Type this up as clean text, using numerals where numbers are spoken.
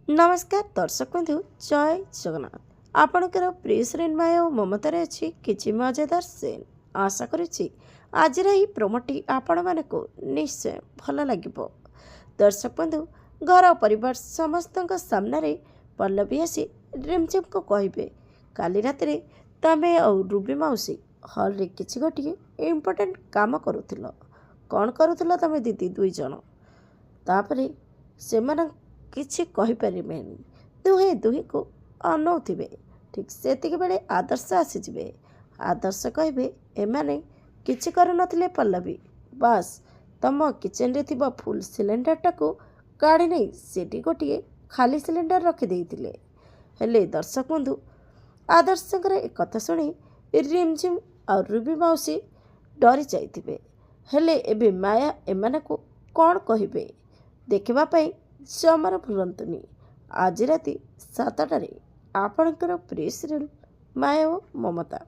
नमस्कार दर्शक बंधु जय जगन्नाथ। आपणकर प्रिय श्रेणीमाय और ममतार अच्छी किसी मजेदार सीन आशा करुच्ची आज प्रोमोटी आपण मानक निश्चय भल लगे। दर्शक बंधु घर परिवार समस्त सामने पल्लवी आसी रिमझिम को कहे काली रात तमें और रूबी मौसी हल रे किसी गोटे इम्पोर्टेंट काम करुल। कौन करुल तमें दीदी दुई जन तापर से किछि कहीपरेनि दुहे दुही को अनौथिबे। ठीक सेतिक बेले आदर्श आसीजिबे। आदर्श कहबे एमाने किछि कर नथिले पल्लवी बस तम किचन रे थिबा फुल सिलेंडर टाको काढ़ी नहीं सेठी गोटे खाली सिलेंडर रखी देइतिले। हेले दर्शक बंधु आदर्शंकर एक कथा शुणी रिमझिम और रूबी मौसी डरी जाइथिबे। हेले एबे माया एमानकु कौन कहिबे देखिबा पई जमार भूलंतुनी। आज राति 7टारे आपणकर प्रिय सीरियल माया ओ ममता।